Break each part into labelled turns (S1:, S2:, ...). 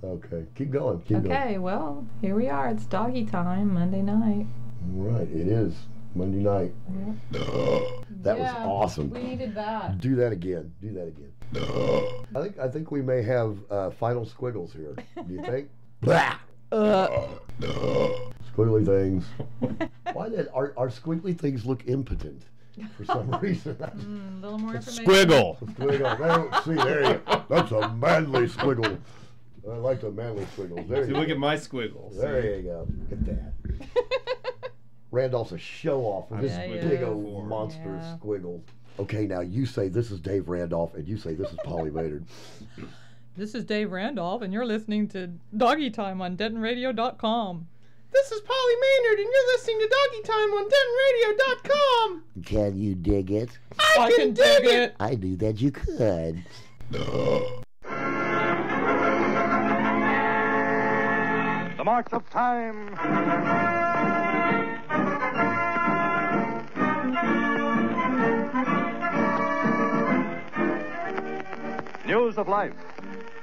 S1: Okay, keep going.
S2: Okay, well, here we are. It's doggy time, Monday night.
S1: Right, it is Monday night. That was awesome.
S2: We needed that.
S1: Do that again. I think we may have final squiggles here. Do you think? Squiggly things. Why did our squiggly things look impotent for some reason?
S2: A little more information.
S3: Squiggle.
S1: There you go. That's a manly squiggle. I like the manly squiggles. There you go.
S3: Look at my squiggles.
S1: There you go. Look at that. Randolph's a show off with his big old monster squiggles. Okay, now you say this is Dave Randolph, and you say this is Polly Maynard.
S2: This is Dave Randolph, and you're listening to Doggy Time on DentonRadio.com.
S3: This is Polly Maynard, and you're listening to Doggy Time on DentonRadio.com.
S1: Can you dig it?
S2: I can dig it.
S1: I knew that you could.
S4: The march of time. News of Life,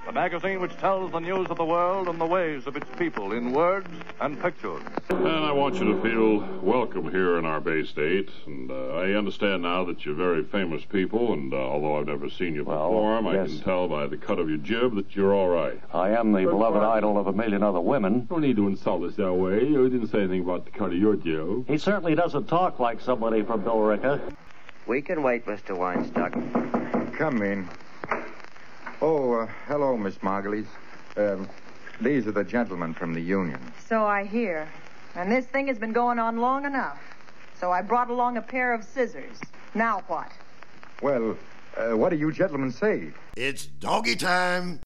S4: the magazine which tells the news of the world and the ways of its people in words and pictures.
S5: And I want you to feel welcome here in our Bay State. And I understand now that you're very famous people, and although I've never seen you perform, I can tell by the cut of your jib that you're all right.
S4: I am the beloved idol of a million other women.
S5: No need to insult us that way. You didn't say anything about the cut of your jib.
S4: He certainly doesn't talk like somebody from Billerica.
S6: We can wait, Mr. Weinstock.
S7: Come in. Oh, hello, Miss Margulies. These are the gentlemen from the union.
S8: So I hear. And this thing has been going on long enough. So I brought along a pair of scissors. Now what?
S7: Well, what do you gentlemen say?
S1: It's doggy time.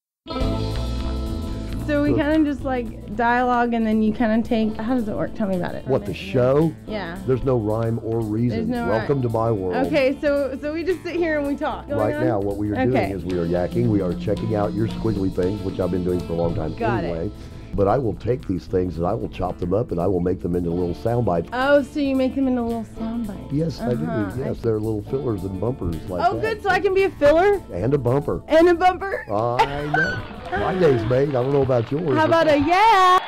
S9: So we kind of just like dialogue, and then you kind of take. How does it work? Tell me about it.
S1: What, the show?
S9: Yeah.
S1: There's no rhyme or reason.
S9: There's no
S1: Welcome to my world.
S9: Okay, so we just sit here and we talk.
S1: Right now, what we are doing is we are yakking. We are checking out your squiggly things, which I've been doing for a long time anyway. But I will take these things and I will chop them up and I will make them into little sound bites.
S9: Oh, so you make them into little sound bites?
S1: Yes, I do. Yes, they're little fillers and bumpers like that.
S9: Oh, good. So I can be a filler?
S1: And a bumper.
S9: And a bumper?
S1: I know. My day's made. I don't know about yours.
S9: How about a yeah?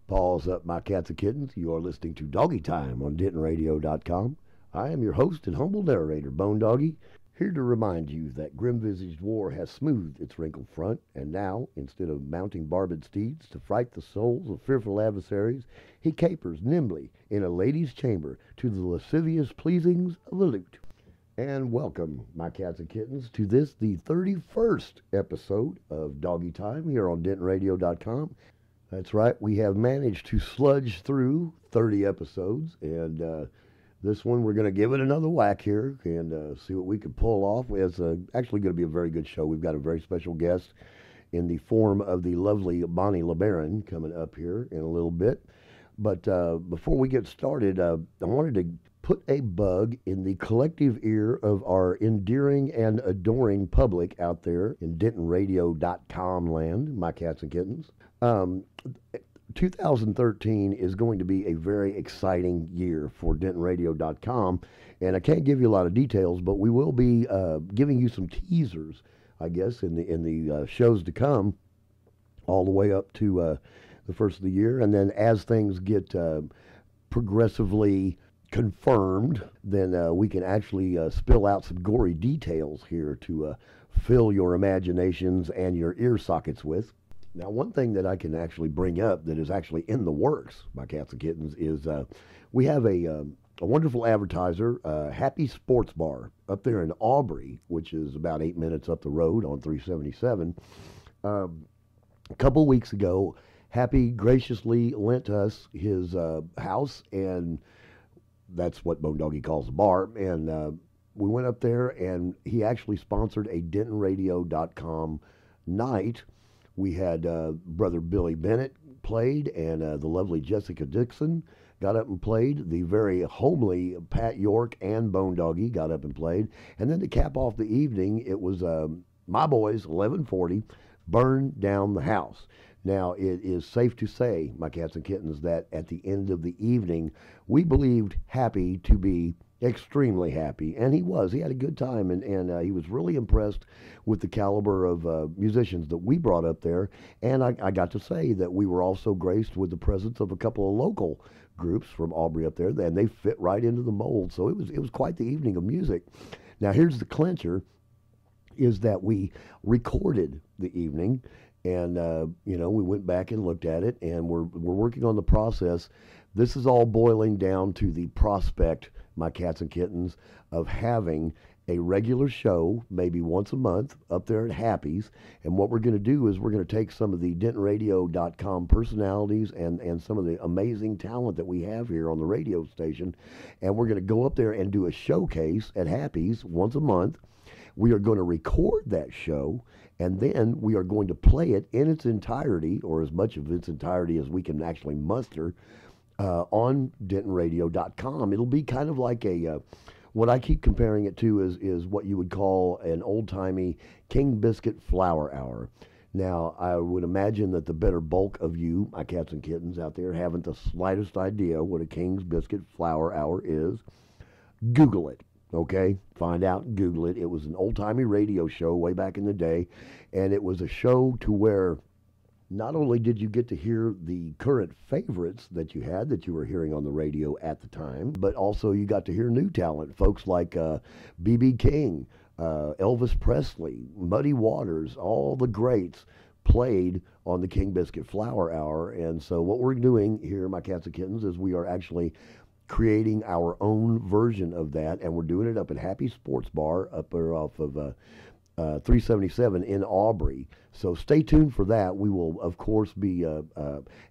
S1: Paws up, my cats and kittens. You are listening to Doggy Time on DentonRadio.com. I am your host and humble narrator, Bone Doggie. Here to remind you that grim-visaged war has smoothed its wrinkled front, and now, instead of mounting barbed steeds to fright the souls of fearful adversaries, he capers nimbly in a lady's chamber to the lascivious pleasings of the lute. And welcome, my cats and kittens, to this, the 31st episode of Doggy Time here on DentonRadio.com. That's right, we have managed to sludge through 30 episodes, and this one, we're going to give it another whack here and see what we can pull off. It's actually going to be a very good show. We've got a very special guest in the form of the lovely Bonnie LeBaron coming up here in a little bit. But before we get started, I wanted to put a bug in the collective ear of our endearing and adoring public out there in DentonRadio.com land, my cats and kittens. 2013 is going to be a very exciting year for DentonRadio.com, and I can't give you a lot of details, but we will be giving you some teasers, I guess, in the shows to come, all the way up to the first of the year, and then as things get progressively confirmed, then we can actually spill out some gory details here to fill your imaginations and your ear sockets with. Now, one thing that I can actually bring up that is actually in the works, my cats and kittens, is we have a wonderful advertiser, Happy Sports Bar, up there in Aubrey, which is about 8 minutes up the road on 377. A couple weeks ago, Happy graciously lent us his house, and that's what Bone Doggie calls a bar, and we went up there, and he actually sponsored a DentonRadio.com night. We had Brother Billy Bennett played, and the lovely Jessica Dixon got up and played. The very homely Pat York and Bone Doggie got up and played. And then to cap off the evening, it was my boys, 1140, Burn Down the House. Now, it is safe to say, my cats and kittens, that at the end of the evening, we believed Happy to be Extremely happy, and he was. He had a good time, and he was really impressed with the caliber of musicians that we brought up there. And I got to say that we were also graced with the presence of a couple of local groups from Aubrey up there, and they fit right into the mold. So it was quite the evening of music. Now here's the clincher: is that we recorded the evening, and we went back and looked at it, and we're working on the process. This is all boiling down to the prospect, my cats and kittens, of having a regular show, maybe once a month, up there at Happy's. And what we're going to do is we're going to take some of the DentonRadio.com personalities and some of the amazing talent that we have here on the radio station, and we're going to go up there and do a showcase at Happy's once a month. We are going to record that show, and then we are going to play it in its entirety, or as much of its entirety as we can actually muster, on DentonRadio.com. It'll be kind of like what I keep comparing it to is what you would call an old-timey King Biscuit Flower Hour. Now, I would imagine that the better bulk of you, my cats and kittens out there, haven't the slightest idea what a King's Biscuit Flower Hour is. Google it, okay? Find out and Google it. It was an old-timey radio show way back in the day, and it was a show to where not only did you get to hear the current favorites that you were hearing on the radio at the time, but also you got to hear new talent, folks like B.B. King, Elvis Presley, Muddy Waters, all the greats played on the King Biscuit Flower Hour. And so what we're doing here, my cats and kittens, is we are actually creating our own version of that, and we're doing it up at Happy Sports Bar up there off of 377 in Aubrey. So stay tuned for that. We will, of course, be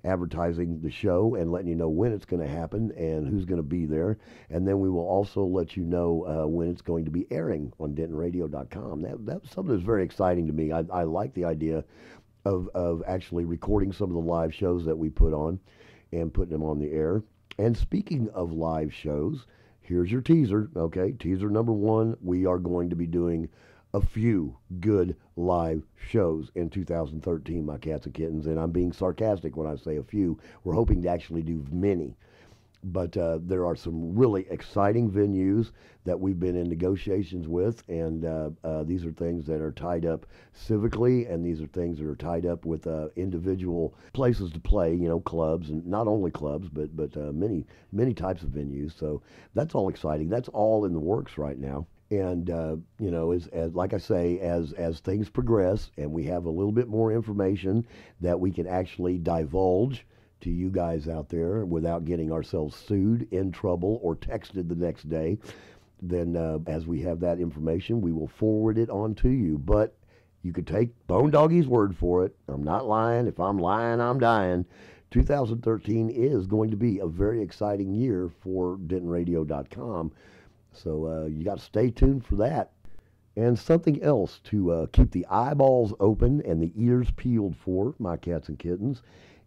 S1: advertising the show and letting you know when it's going to happen and who's going to be there. And then we will also let you know when it's going to be airing on DentonRadio.com. That's something that's very exciting to me. I like the idea of actually recording some of the live shows that we put on and putting them on the air. And speaking of live shows, here's your teaser. Okay, teaser number one, we are going to be doing a few good live shows in 2013, my cats and kittens, and I'm being sarcastic when I say a few. We're hoping to actually do many, but there are some really exciting venues that we've been in negotiations with, and these are things that are tied up civically, and these are things that are tied up with individual places to play, clubs, and not only clubs, but many types of venues. So that's all exciting. That's all in the works right now. And, as like I say, as things progress and we have a little bit more information that we can actually divulge to you guys out there without getting ourselves sued, in trouble, or texted the next day, then as we have that information, we will forward it on to you. But you could take Bone Doggie's word for it. I'm not lying. If I'm lying, I'm dying. 2013 is going to be a very exciting year for DentonRadio.com. So you got to stay tuned for that. And something else to keep the eyeballs open and the ears peeled for, my cats and kittens,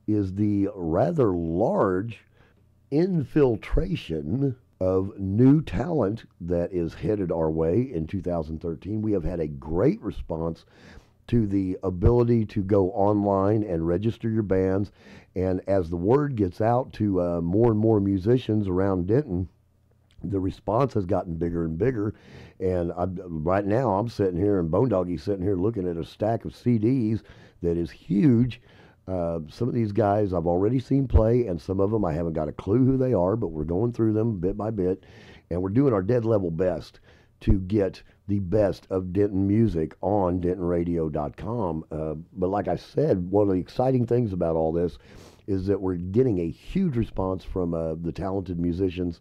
S1: is the rather large infiltration of new talent that is headed our way in 2013. We have had a great response to the ability to go online and register your bands. And as the word gets out to more and more musicians around Denton, the response has gotten bigger and bigger, and right now I'm sitting here, and Bone Doggie's sitting here looking at a stack of CDs that is huge. Some of these guys I've already seen play, and some of them I haven't got a clue who they are, but we're going through them bit by bit, and we're doing our dead level best to get the best of Denton music on DentonRadio.com. But like I said, one of the exciting things about all this is that we're getting a huge response from the talented musicians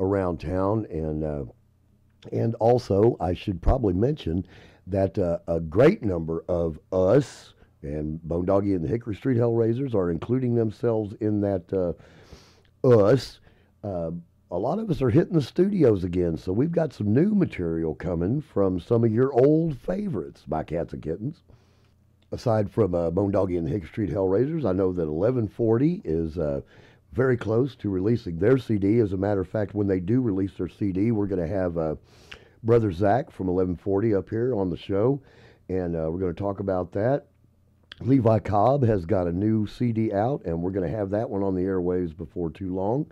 S1: around town, and also I should probably mention that a great number of us, and Bone Doggie and the Hickory Street Hellraisers are including themselves in that us. A lot of us are hitting the studios again, so we've got some new material coming from some of your old favorites, my cats and kittens. Aside from Bone Doggie and the Hickory Street Hellraisers, I know that 1140 is very close to releasing their CD. As a matter of fact, when they do release their CD, we're going to have Brother Zach from 1140 up here on the show, and we're going to talk about that. Levi Cobb has got a new CD out, and we're going to have that one on the airwaves before too long.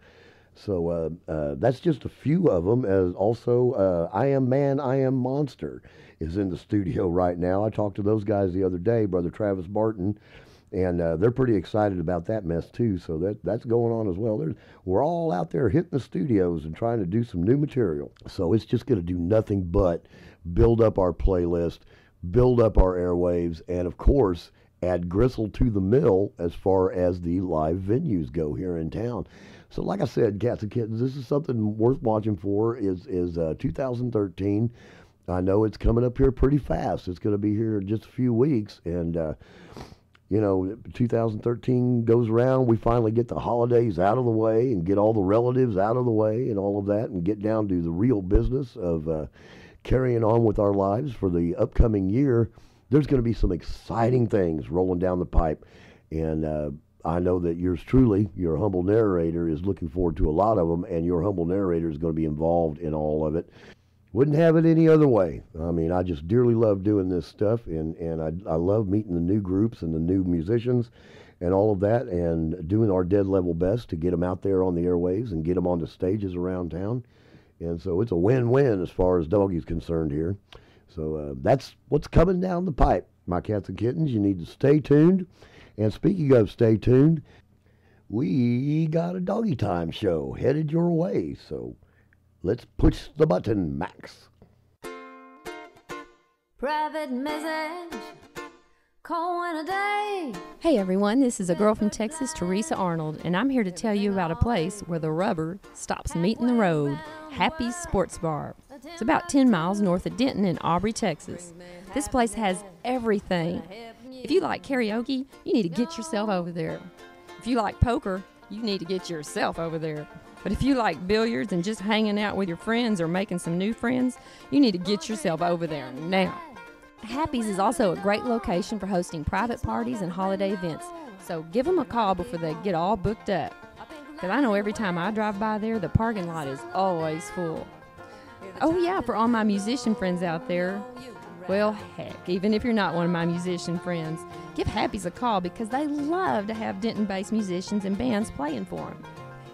S1: So that's just a few of them. As also, I Am Man, I Am Monster is in the studio right now. I talked to those guys the other day, Brother Travis Barton, and they're pretty excited about that mess too. So that's going on as well. We're all out there hitting the studios and trying to do some new material. So it's just going to do nothing but build up our playlist, build up our airwaves, and of course add gristle to the mill as far as the live venues go here in town. So like I said, cats and kittens, this is something worth watching for. Is 2013. I know it's coming up here pretty fast. It's going to be here in just a few weeks, and 2013 goes around, we finally get the holidays out of the way and get all the relatives out of the way and all of that, and get down to the real business of carrying on with our lives for the upcoming year. There's going to be some exciting things rolling down the pipe, and I know that yours truly, your humble narrator, is looking forward to a lot of them, and your humble narrator is going to be involved in all of it. Wouldn't have it any other way. I mean, I just dearly love doing this stuff, and I love meeting the new groups and the new musicians and all of that, and doing our dead level best to get them out there on the airwaves and get them on the stages around town. And so it's a win-win as far as Doggie's concerned here. So that's what's coming down the pipe, my cats and kittens. You need to stay tuned. And speaking of stay tuned, we got a Doggy Time show headed your way. So let's push the button, Max.
S10: Private message, calling a day. Hey everyone, this is a girl from Texas, Teresa Arnold, and I'm here to tell you about a place where the rubber stops meeting the road, Happy's Sports Bar. It's about 10 miles north of Denton in Aubrey, Texas. This place has everything. If you like karaoke, you need to get yourself over there. If you like poker, you need to get yourself over there. But if you like billiards and just hanging out with your friends or making some new friends, you need to get yourself over there now. Happy's is also a great location for hosting private parties and holiday events, so give them a call before they get all booked up. Because I know every time I drive by there, the parking lot is always full. Oh yeah, for all my musician friends out there, well, heck, even if you're not one of my musician friends, give Happy's a call because they love to have Denton-based musicians and bands playing for them.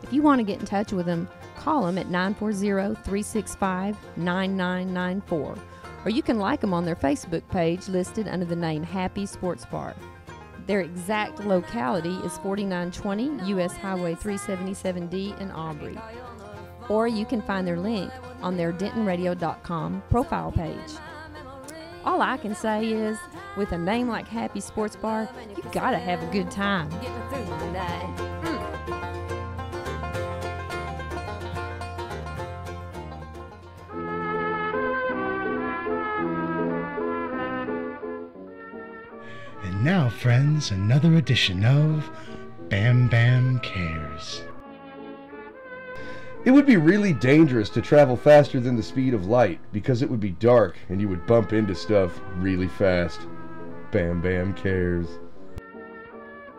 S10: If you want to get in touch with them, call them at 940-365-9994, or you can like them on their Facebook page listed under the name Happy Sports Bar. Their exact locality is 4920 U.S. Highway 377D in Aubrey. Or you can find their link on their DentonRadio.com profile page. All I can say is, with a name like Happy Sports Bar, you've got to have a good time.
S11: And now, friends, another edition of Bam Bam Cares.
S12: It would be really dangerous to travel faster than the speed of light because it would be dark and you would bump into stuff really fast. Bam Bam Cares.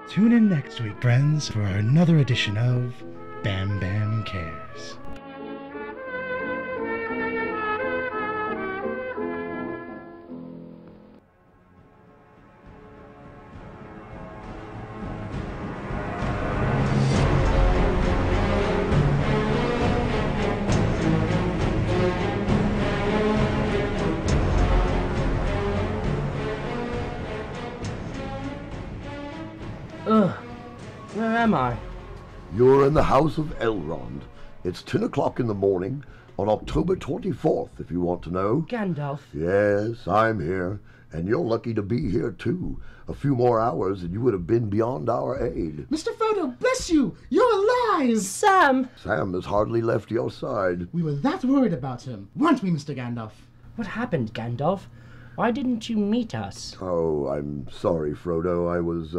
S11: Tune in next week, friends, for another edition of Bam Bam Cares.
S13: Where am I?
S1: You're in the house of Elrond. It's 10 o'clock in the morning on October 24th, if you want to know.
S13: Gandalf.
S1: Yes, I'm here, and you're lucky to be here, too. A few more hours and you would have been beyond our aid.
S3: Mr. Frodo, bless you! You're alive!
S13: Sam!
S1: Sam has hardly left your side.
S3: We were that worried about him, weren't we, Mr. Gandalf?
S13: What happened, Gandalf? Why didn't you meet us?
S1: Oh, I'm sorry, Frodo. I was,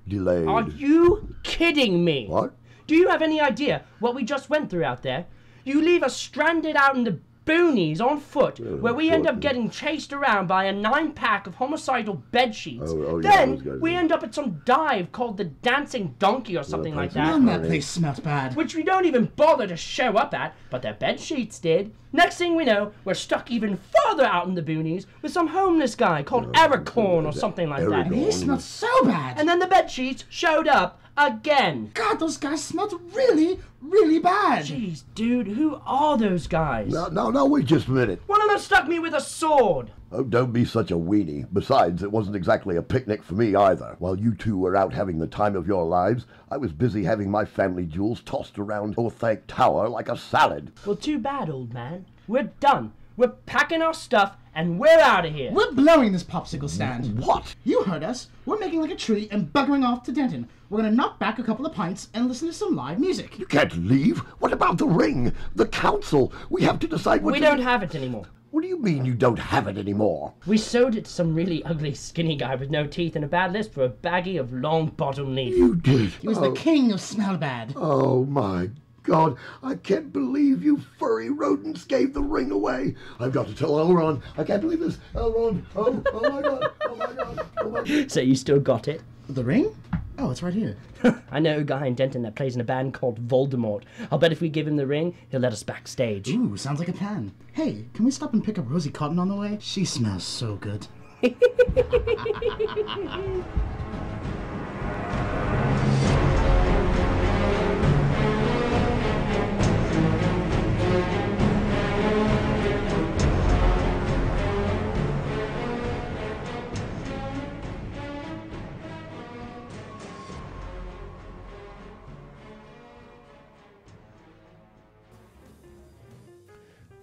S1: delayed.
S13: Are you kidding me?
S1: What?
S13: Do you have any idea what we just went through out there? You leave us stranded out in the boonies on foot, where we end up getting chased around by a 9-pack of homicidal bedsheets. Then we end up at some dive called the Dancing Donkey or something like that.
S3: And that place smelt bad.
S13: Which we don't even bother to show up at, but their bedsheets did. Next thing we know, we're stuck even further out in the boonies with some homeless guy called Aragorn or something like that.
S3: And he smelled so bad.
S13: And then the bedsheets showed up again.
S11: God, those guys smelled really, really bad.
S13: Jeez, dude, who are those guys?
S1: No, wait just a minute.
S13: One of them struck me with a sword.
S1: Oh, don't be such a weenie. Besides, it wasn't exactly a picnic for me either. While you two were out having the time of your lives, I was busy having my family jewels tossed around Orthanc Tower like a salad.
S13: Well, too bad, old man. We're done. We're packing our stuff, and we're out of here.
S11: We're blowing this popsicle stand.
S1: What?
S11: You heard us. We're making like a tree and buggering off to Denton. We're gonna knock back a couple of pints and listen to some live music.
S1: You can't leave. What about the ring? The council? We have to decide what
S13: We don't have it anymore.
S1: What do you mean you don't have it anymore?
S13: We sold it to some really ugly skinny guy with no teeth and a bad lisp for a baggie of long bottom leaf.
S1: You did?
S11: He was the king of smell bad.
S1: Oh, my God, I can't believe you furry rodents gave the ring away. I've got to tell Elron. I can't believe this. Elron, oh my God, oh my God, oh my God.
S13: So you still got it?
S11: The ring? Oh, it's right here.
S13: I know a guy in Denton that plays in a band called Voldemort. I'll bet if we give him the ring, he'll let us backstage.
S11: Ooh, sounds like a plan. Hey, can we stop and pick up Rosie Cotton on the way? She smells so good.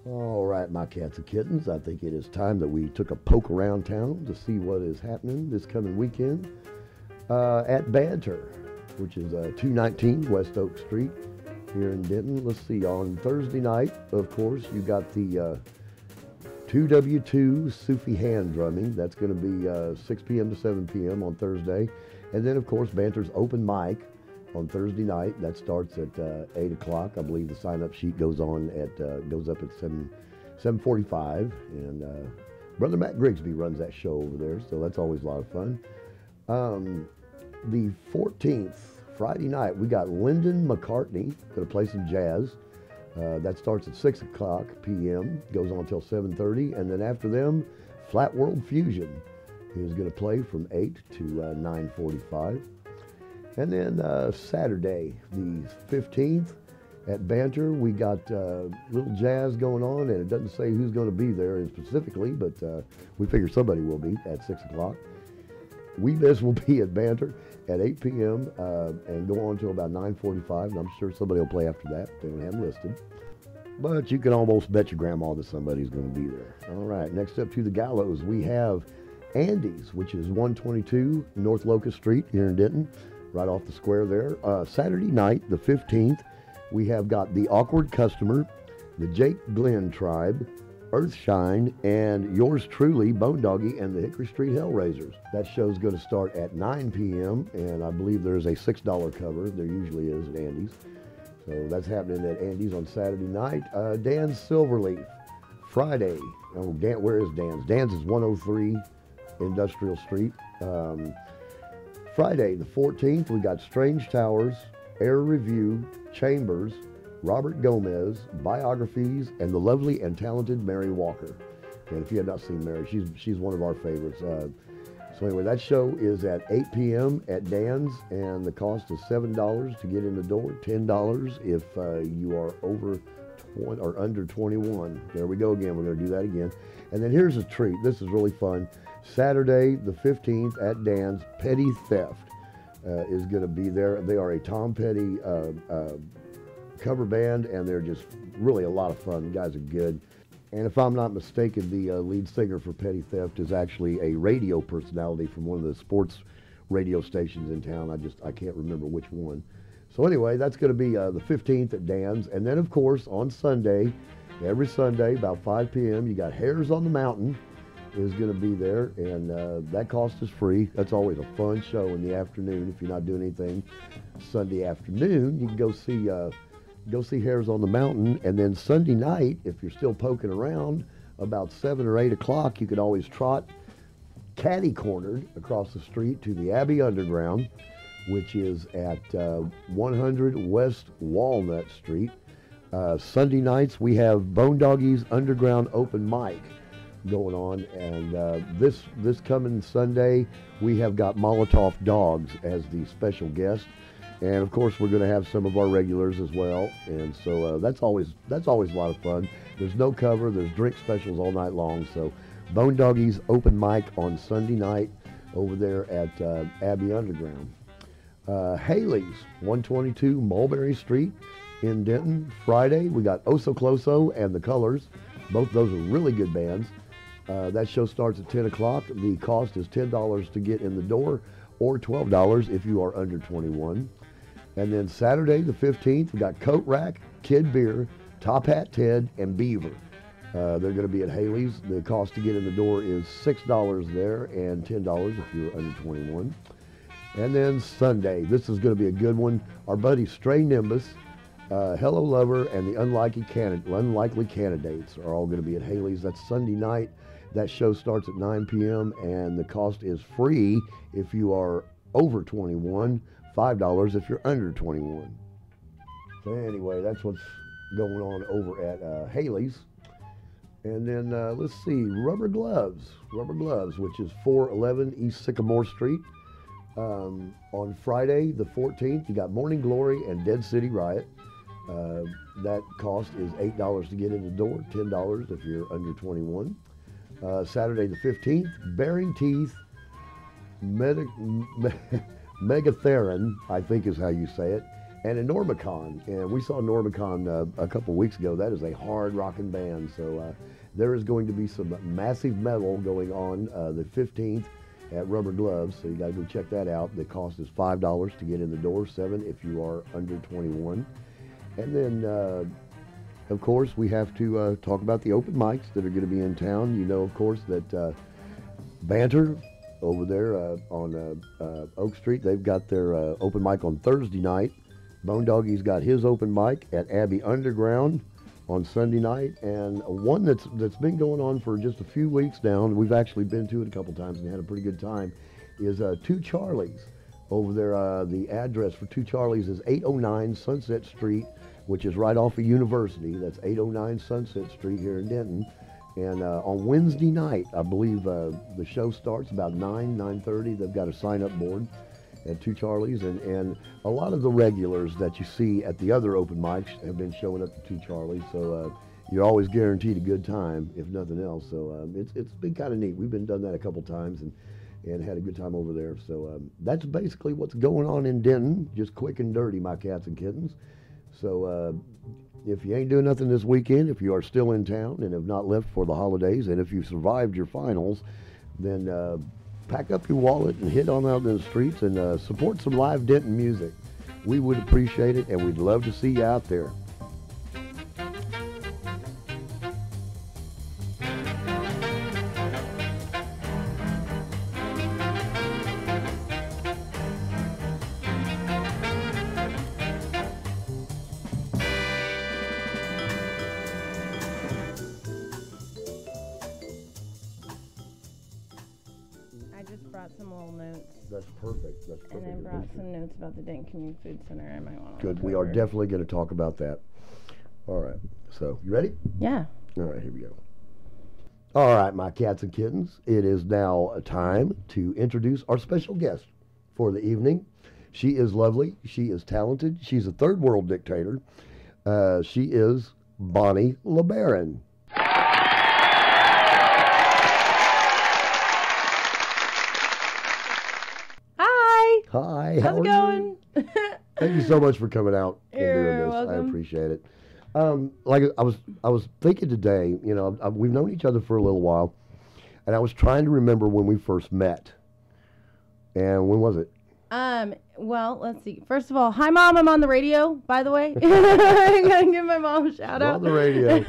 S1: All right, my cats and kittens, I think it is time that we took a poke around town to see what is happening this coming weekend at Banter, which is 219 West Oak Street here in Denton. Let's see, on Thursday night, of course, you got the 2W2 Sufi hand drumming. That's going to be 6 p.m. to 7 p.m. on Thursday. And then, of course, Banter's open mic on Thursday night. That starts at 8 o'clock. I believe the sign-up sheet goes up at 7:45, and Brother Matt Grigsby runs that show over there, so that's always a lot of fun. The 14th, Friday night, we got Lyndon McCartney going to play some jazz. That starts at 6 o'clock p.m., goes on until 7:30, and then after them, Flat World Fusion is going to play from 8 to 9:45. And then Saturday, the 15th, at Banter, we got little jazz going on, and it doesn't say who's going to be there specifically, but we figure somebody will be at 6 o'clock. We Miss will be at Banter at 8 p.m. And go on until about 9:45, and I'm sure somebody will play after that. They don't have them listed. But you can almost bet your grandma that somebody's going to be there. All right, next up to the gallows, we have Andy's, which is 122 North Locust Street here in Denton, right off the square there. Saturday night, the 15th, we have got The Awkward Customer, the Jake Glenn Tribe, Earthshine, and yours truly, Bone Doggie and the Hickory Street Hellraisers. That show's going to start at 9 p.m., and I believe there's a $6 cover. There usually is at Andy's. So that's happening at Andy's on Saturday night. Dan's Silverleaf, Friday. Oh, Dan, where is Dan's? Dan's is 103 Industrial Street. Friday, the 14th, we got Strange Towers, Air Review, Chambers, Robert Gomez, Biographies, and the lovely and talented Mary Walker. And if you have not seen Mary, she's one of our favorites. So anyway, that show is at 8 p.m. at Dan's, and the cost is $7 to get in the door, $10 if you are over 20 or under 21. There we go again. We're going to do that again. And then here's a treat. This is really fun. Saturday, the 15th at Dan's, Petty Theft is going to be there. They are a Tom Petty cover band, and they're just really a lot of fun. The guys are good. And if I'm not mistaken, the lead singer for Petty Theft is actually a radio personality from one of the sports radio stations in town. I can't remember which one. So anyway, that's going to be the 15th at Dan's. And then, of course, on Sunday, every Sunday, about 5 p.m., you got Hares on the Mountain is going to be there, and that cost is free. That's always a fun show in the afternoon. If you're not doing anything Sunday afternoon, you can go see Hares on the Mountain. And then Sunday night, if you're still poking around, about 7 or 8 o'clock, you could always trot catty-cornered across the street to the Abbey Underground, which is at 100 West Walnut Street. Sunday nights, we have Bone Doggie's Underground Open Mic going on, and this coming Sunday, we have got Molotov Dogs as the special guest. And of course, we're going to have some of our regulars as well, and so that's always a lot of fun. There's no cover. There's drink specials all night long. So, Bone Doggie's open mic on Sunday night over there at Abbey Underground. Haley's, 122 Mulberry Street in Denton. Friday, we got Oso Closo and The Colors. Both those are really good bands. That show starts at 10 o'clock. The cost is $10 to get in the door, or $12 if you are under 21. And then Saturday the 15th, we got Coat Rack, Kid Beer, Top Hat Ted, and Beaver. They're going to be at Haley's. The cost to get in the door is $6 there and $10 if you're under 21. And then Sunday, this is going to be a good one. Our buddy Stray Nimbus, Hello Lover, and the Unlikely Candidates are all going to be at Haley's. That's Sunday night. That show starts at 9 p.m. and the cost is free if you are over 21, $5 if you're under 21. So anyway, that's what's going on over at Haley's. And then let's see, Rubber Gloves, which is 411 East Sycamore Street. On Friday the 14th, you got Morning Glory and Dead City Riot. That cost is $8 to get in the door, $10 if you're under 21. Saturday the 15th, Bearing Teeth, Megatheron, I think is how you say it, and Enormicon. And we saw Enormicon a couple weeks ago. That is a hard rocking band. So there is going to be some massive metal going on the 15th at Rubber Gloves. So you got to go check that out. The cost is $5 to get in the door, $7 if you are under 21. And then, of course, we have to talk about the open mics that are going to be in town. You know, of course, that Banter over there on Oak Street, they've got their open mic on Thursday night. Bone Doggie's got his open mic at Abbey Underground on Sunday night, and one that's been going on for just a few weeks now, and we've actually been to it a couple times and had a pretty good time, is Two Charlies over there. The address for Two Charlies is 809 Sunset Street, which is right off of University. That's 809 Sunset Street here in Denton. And on Wednesday night, I believe the show starts about 9:30. They've got a sign-up board at Two Charlies, and a lot of the regulars that you see at the other open mics have been showing up to Two Charlies. So you're always guaranteed a good time, if nothing else. So it's been kind of neat. We've been done that a couple times and had a good time over there. So that's basically what's going on in Denton, just quick and dirty, my cats and kittens. So if you ain't doing nothing this weekend, if you are still in town and have not left for the holidays, and if you survived your finals, then pack up your wallet and hit on out in the streets and support some live Denton music. We would appreciate it, and we'd love to see you out there. That's perfect.
S9: And I brought some notes about the Denton Community Food Center. I might want to.
S1: Good. We are definitely going to talk about that. All right. So, you ready?
S9: Yeah.
S1: All right. Here we go. All right, my cats and kittens. It is now time to introduce our special guest for the evening. She is lovely. She is talented. She's a third world dictator. She is Bonnie LeBaron. Hi,
S9: how's it going?
S1: Thank you so much for coming out and doing
S9: You're
S1: this.
S9: welcome.
S1: I appreciate it. Like I was thinking today, you know, we've known each other for a little while, and I was trying to remember when we first met. And when was it?
S9: Well, let's see. First of all, hi Mom, I'm on the radio, by the way. I gotta give my mom a shout out.
S1: On the radio.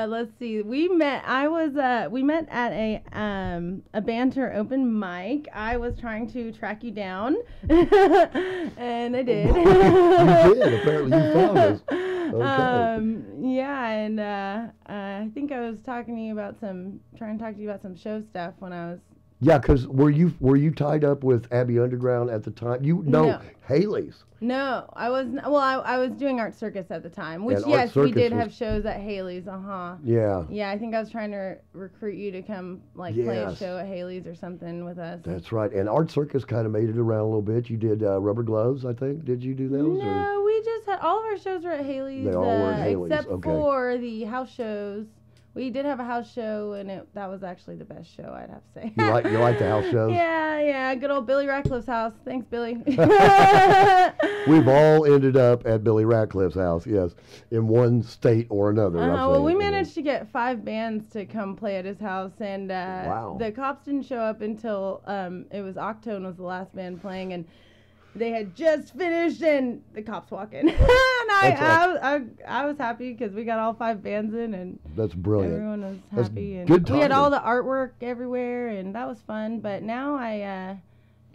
S9: Let's see. We met at a Banter open mic. I was trying to track you down. And I did.
S1: You did. Apparently you found us. Okay.
S9: Yeah, and I think I was trying to talk to you about some show stuff when I was
S1: Yeah, because were you tied up with Abbey Underground at the time? No, Haley's.
S9: No, I was. Well, I was doing Art Circus at the time, which
S1: And
S9: yes,
S1: Art
S9: we did
S1: Circus
S9: have shows at Haley's.
S1: Yeah.
S9: Yeah, I think I was trying to recruit you to come play a show at Haley's or something with us.
S1: That's right. And Art Circus kind of made it around a little bit. You did Rubber Gloves, I think. Did you do those?
S9: No, we just had all of our shows were at Haley's.
S1: They all were at Haley's,
S9: except
S1: okay.
S9: for the house shows. We did have a house show, and that was actually the best show, I'd have to say.
S1: You like the house shows?
S9: Yeah. Good old Billy Ratcliffe's house. Thanks, Billy.
S1: We've all ended up at Billy Ratcliffe's house, yes, in one state or another.
S9: Well, we managed to get 5 bands to come play at his house, and
S1: wow.
S9: The cops didn't show up until it was Octone was the last band playing, and they had just finished, and the cops walk in. And I was happy because we got all 5 bands in, and
S1: that's brilliant.
S9: Everyone was happy, and
S1: good
S9: we had all the artwork everywhere, and that was fun. But now I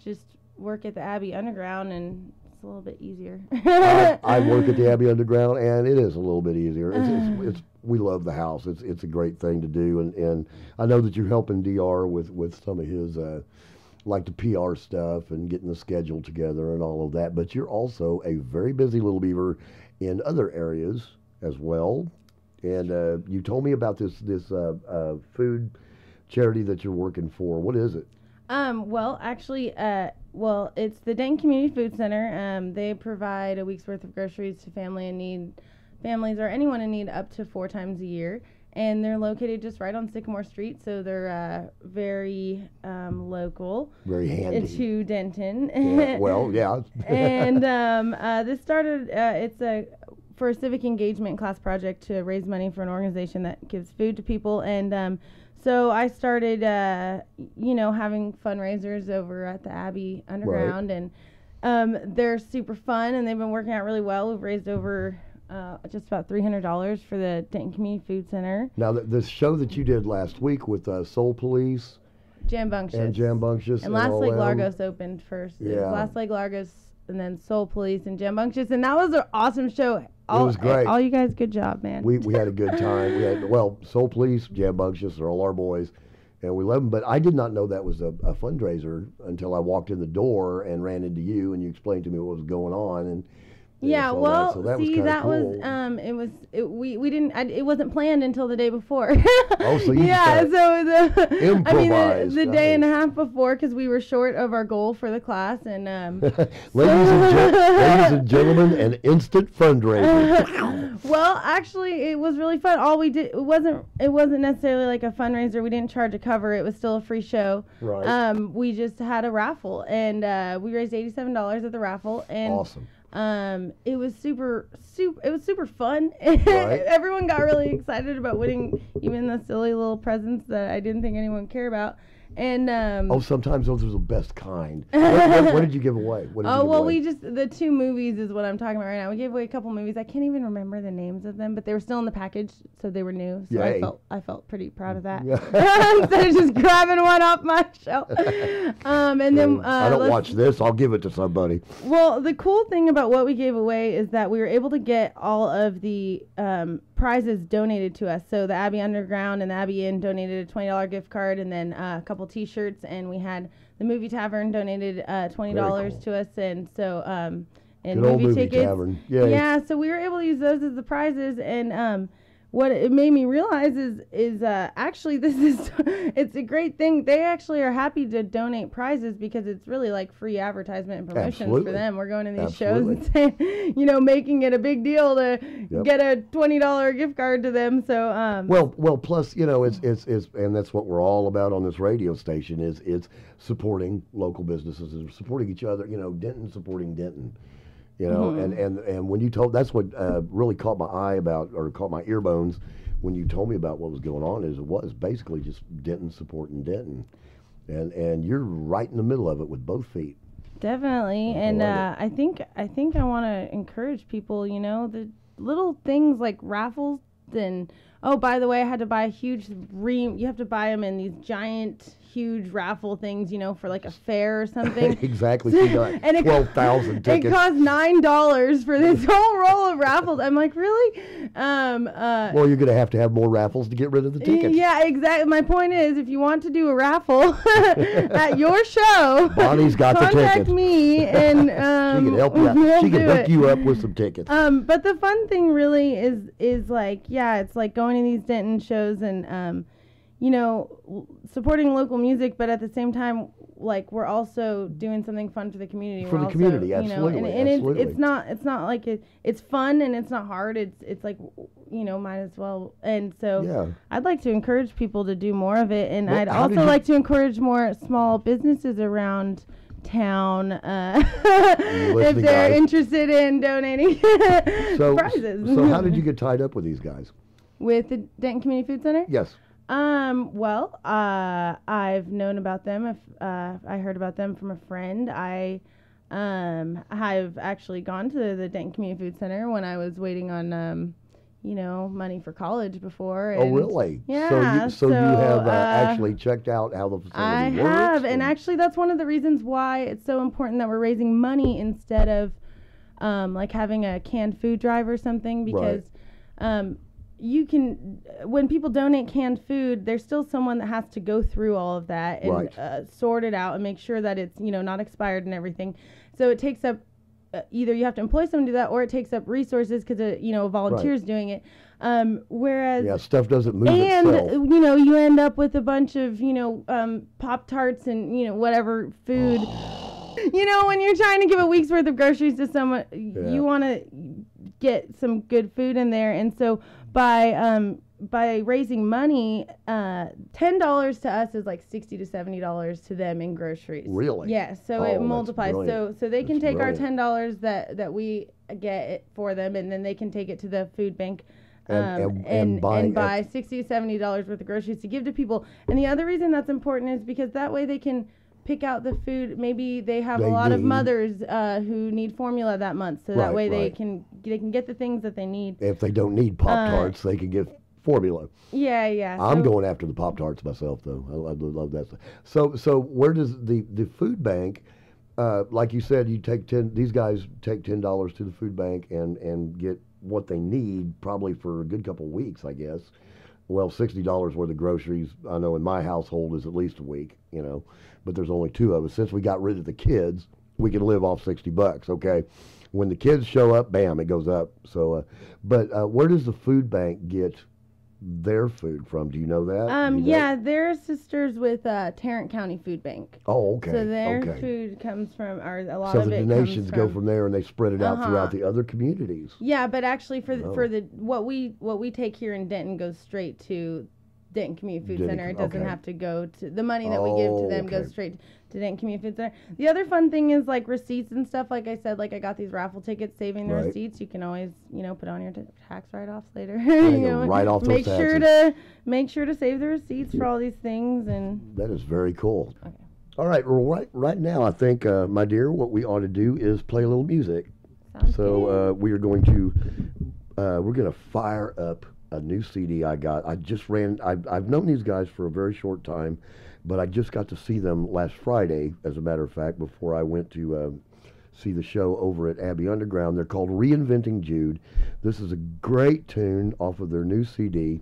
S9: just work at the Abbey Underground, and it's a little bit easier.
S1: I work at the Abbey Underground, and it is a little bit easier. It's we love the house. It's a great thing to do, and I know that you're helping DR with some of his. Like the PR stuff and getting the schedule together and all of that, but you're also a very busy little beaver in other areas as well. And you told me about this food charity that you're working for. What is it?
S9: Well, actually, it's the Denton Community Food Center. They provide a week's worth of groceries to families or anyone in need up to 4 times a year. And they're located just right on Sycamore Street, so they're very local.
S1: Very handy.
S9: To Denton.
S1: Yeah, well, yeah.
S9: And this started, it's for a civic engagement class project to raise money for an organization that gives food to people. And so I started, having fundraisers over at the Abbey Underground.
S1: Right.
S9: And they're super fun, and they've been working out really well. We've raised over... just about $300 for the Denton Community Food Center.
S1: Now, the show that you did last week with Soul Police.
S9: Jambunctious.
S1: And
S9: Last Lake Largos opened first.
S1: Yeah.
S9: It was Last Lake Largos, and then Soul Police and Jambunctious. And that was an awesome show.
S1: It was great.
S9: All you guys, good job, man.
S1: We had a good time. Soul Police, Jambunctious, they're all our boys. And we love them. But I did not know that was a fundraiser until I walked in the door and ran into you, and you explained to me what was going on. And
S9: yeah, well, it wasn't planned until the day before.
S1: Oh, so you
S9: improvised. The day and a half before, because we were short of our goal for the class, and
S1: ladies and gentlemen, an instant fundraiser.
S9: Well, actually, it was really fun. All we did, it wasn't necessarily like a fundraiser. We didn't charge a cover. It was still a free show.
S1: Right.
S9: We just had a raffle, and we raised $87 at the raffle, and
S1: awesome.
S9: It was super fun. Right. Everyone got really excited about winning even the silly little presents that I didn't think anyone would care about. And
S1: sometimes those are the best kind. What did you give away?
S9: We just the 2 movies is what I'm talking about right now. We gave away a couple movies. I can't even remember the names of them, but they were still in the package, so they were new. So
S1: Yay.
S9: I felt pretty proud of that. Instead of just grabbing one off my shelf. And then
S1: I don't watch this. I'll give it to somebody.
S9: Well, the cool thing about what we gave away is that we were able to get all of the prizes donated to us. So the Abbey Underground and the Abbey Inn donated a $20 gift card, and then a couple T-shirts, and we had the Movie Tavern donated $20 to us, and so and
S1: good
S9: movie
S1: old
S9: tickets.
S1: Tavern. Yay.
S9: Yeah, so we were able to use those as the prizes, and what it made me realize is actually it's a great thing. They actually are happy to donate prizes because it's really like free advertisement and promotions for them. We're going to these shows and saying, making it a big deal to get a $20 gift card to them. So
S1: well, plus it's and that's what we're all about on this radio station is it's supporting local businesses and supporting each other. Denton supporting Denton. And when you told, that's what really caught my eye caught my ear bones when you told me about what was going on. It was basically just Denton supporting Denton, and you're right in the middle of it with both feet.
S9: Definitely, and I think I want to encourage people. The little things like raffles. And by the way, I had to buy a huge ream. You have to buy them in these giant, huge raffle things, for like a fair or something.
S1: Exactly. So you got
S9: and
S1: 12,000 tickets.
S9: It cost $9 for this whole roll of raffles. I'm like, really?
S1: Well, you're going to have more raffles to get rid of the tickets.
S9: Yeah, exactly. My point is, if you want to do a raffle at your show,
S1: Bonnie's got the tickets.
S9: Contact me, and
S1: she can help you out. She can hook you up with some tickets.
S9: But the fun thing really is like, it's like going to these Denton shows and supporting local music, but at the same time, like, we're also doing something fun for the community.
S1: For the community, absolutely.
S9: And
S1: absolutely.
S9: It's not like it's fun and it's not hard. It's like, might as well. And so I'd like to encourage people to do more of it, and I'd also like to encourage more small businesses around town if they're interested in donating prizes.
S1: So how did you get tied up with these guys?
S9: With the Denton Community Food Center?
S1: Yes.
S9: Well, I've known about them. I heard about them from a friend. I've actually gone to the Denton Community Food Center when I was waiting on, money for college before.
S1: And really?
S9: Yeah.
S1: So you have actually checked out how the facility works?
S9: I have, and actually that's one of the reasons why it's so important that we're raising money instead of, like having a canned food drive or something, because, you can, when people donate canned food, there's still someone that has to go through all of that and sort it out and make sure that it's, not expired and everything. So it takes up, either you have to employ someone to do that, or it takes up resources because, volunteers doing it. Whereas
S1: stuff doesn't move itself.
S9: And, you end up with a bunch of, Pop-Tarts and, whatever food. When you're trying to give a week's worth of groceries to someone, you want to get some good food in there. And so by raising money, $10 to us is like $60 to $70 to them in groceries.
S1: Really?
S9: Yeah. So it multiplies. So they can take our $10 that we get for them, and then they can take it to the food bank. And buy $60 to $70 worth of groceries to give to people. And the other reason that's important is because that way they can pick out the food. Maybe they have a lot of mothers who need formula that month, so that way they can get the things that they need.
S1: If they don't need Pop-Tarts, they can get formula.
S9: Yeah.
S1: I'm going after the Pop-Tarts myself, though. I love that stuff. So where does the food bank, like you said, these guys take $10 to the food bank and get what they need probably for a good couple weeks, I guess. Well, $60 worth of groceries, I know in my household is at least a week, but there's only two of us. Since we got rid of the kids, we can live off $60, okay? When the kids show up, bam, it goes up. So, but where does the food bank get their food from? Do you know that?
S9: They're sisters with Tarrant County Food Bank.
S1: Oh, okay.
S9: So their food comes from, or a lot of it comes from. So the
S1: donations go from there, and they spread it out throughout the other communities.
S9: Yeah, but actually for the what we take here in Denton goes straight to Denton Community Food Center. It doesn't have to go to the money that we give to them goes straight to Denton Community Food Center. The other fun thing is like receipts and stuff. Like I said, like I got these raffle tickets, saving the receipts. You can always put on your tax write-offs later.
S1: Write off those taxes.
S9: Make sure to save the receipts for all these things. And
S1: that is very cool. Okay. All right. Well, right now, I think, my dear, what we ought to do is play a little music. We are going to fire up a new CD I got. I've known these guys for a very short time, but I just got to see them last Friday, as a matter of fact, before I went to see the show over at Abbey Underground. They're called Reinventing Jude. This is a great tune off of their new CD.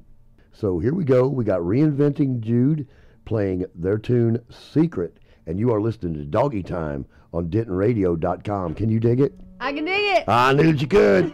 S1: So here we go. We got Reinventing Jude playing their tune Secret, and you are listening to Doggie Time on DentonRadio.com. Can you dig it?
S9: I can dig it.
S1: I knew that you could.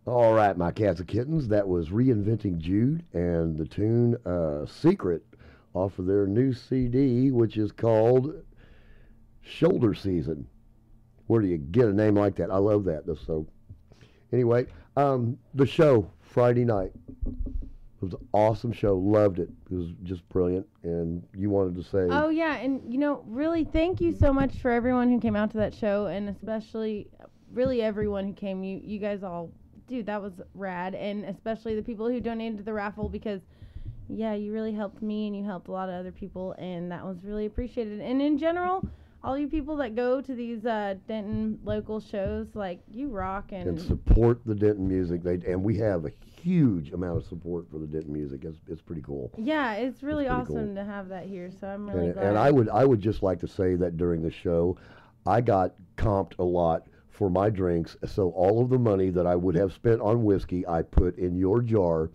S1: All right, my cats and kittens, that was Reinventing Jude and the tune Secret off of their new CD, which is called Shoulder Season. Where do you get a name like that? I love that. So, anyway, the show Friday night. It was an awesome show. Loved it. It was just brilliant. And you wanted to say...
S9: Oh, yeah. And, really thank you so much for everyone who came out to that show, and especially really everyone who came. You guys all... Dude, that was rad. And especially the people who donated to the raffle because, yeah, you really helped me and you helped a lot of other people, and that was really appreciated. And in general... all you people that go to these Denton local shows, you rock and
S1: support the Denton music. And we have a huge amount of support for the Denton music. It's pretty cool.
S9: Yeah, it's really awesome to have that here. So I'm really glad.
S1: And I would just like to say that during the show, I got comped a lot for my drinks. So all of the money that I would have spent on whiskey, I put in your jar.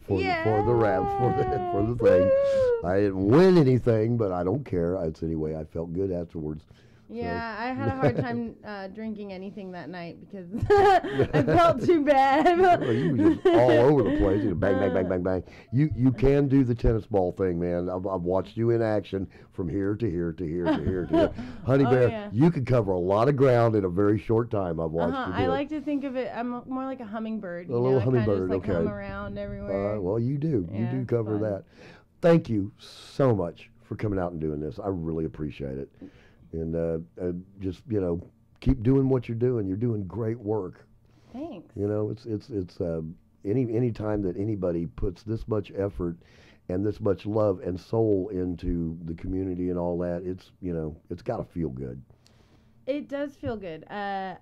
S1: For the thing. I didn't win anything, but I don't care. Anyway, I felt good afterwards.
S9: Yeah, so. I had a hard time drinking anything that night because I felt too bad.
S1: Well, you were just all over the place. Bang, bang, bang, bang, bang. You can do the tennis ball thing, man. I've watched you in action from here to here to here to here to here. Honey Bear, you can cover a lot of ground in a very short time. I've watched you do
S9: I like to think of it, I'm more like a hummingbird.
S1: A little hummingbird,
S9: I just, hum around everywhere.
S1: Well, you do. You do cover that. Thank you so much for coming out and doing this. I really appreciate it. And just, keep doing what you're doing. You're doing great work.
S9: Thanks.
S1: It's any time that anybody puts this much effort and this much love and soul into the community and all that, it's got to feel good.
S9: It does feel good, and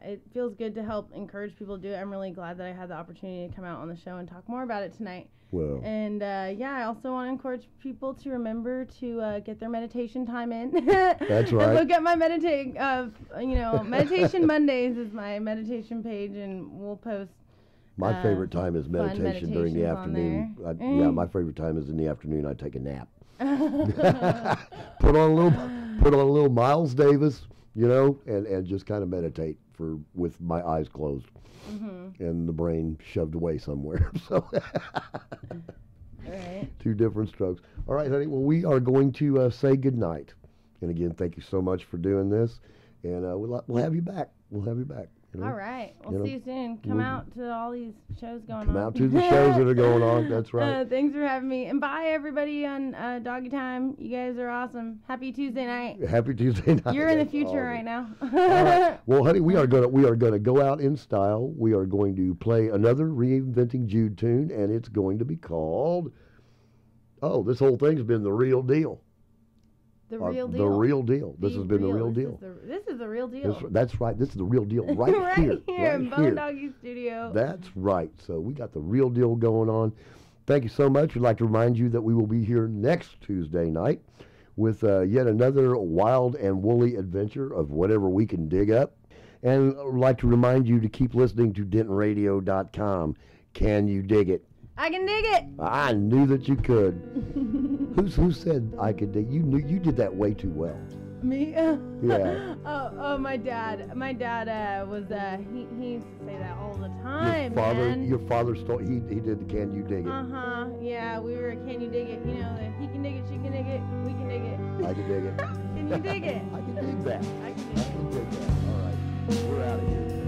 S9: it feels good to help encourage people to do it. I'm really glad that I had the opportunity to come out on the show and talk more about it tonight.
S1: Well,
S9: and I also want to encourage people to remember to get their meditation time in.
S1: That's right.
S9: Look at my meditation Mondays is my meditation page, and we'll post.
S1: My favorite time is meditation during the afternoon. Yeah, my favorite time is in the afternoon. I take a nap. Put on a little Miles Davis, and just kind of meditate with my eyes closed and the brain shoved away somewhere. So,
S9: right.
S1: Two different strokes. All right, honey. Well, we are going to say goodnight. And again, thank you so much for doing this. And we'll have you back. We'll have you back.
S9: All right. We'll see you soon. Come out to all these shows going on.
S1: Come out to the shows that are going on. That's right.
S9: Thanks for having me. And bye, everybody, on Doggy Time. You guys are awesome. Happy Tuesday night.
S1: Happy Tuesday night.
S9: You're in the future right now.
S1: All right. Well, honey, we are gonna go out in style. We are going to play another Reinventing Jude tune, and it's going to be called, this whole thing's been the real deal.
S9: The real deal.
S1: The real deal. This has been the real deal.
S9: This is the real deal.
S1: That's right. This is the real deal right here.
S9: Right here in Bone Doggy Studio.
S1: That's right. So we got the real deal going on. Thank you so much. We'd like to remind you that we will be here next Tuesday night with yet another wild and woolly adventure of whatever we can dig up. And I'd like to remind you to keep listening to DentonRadio.com. Can you dig it?
S9: I can dig it.
S1: I knew that you could. Who said I could dig? You knew you did that way too well.
S9: Me?
S1: Yeah.
S9: Oh, my dad. My dad was he used to say that all the time.
S1: Your father he did the Can You Dig It?
S9: Yeah, we were Can You Dig It? He can dig it, she can dig it, we can dig it.
S1: I can dig it.
S9: Can you dig it?
S1: I can dig that.
S9: I can dig it.
S1: All right. We're out of here.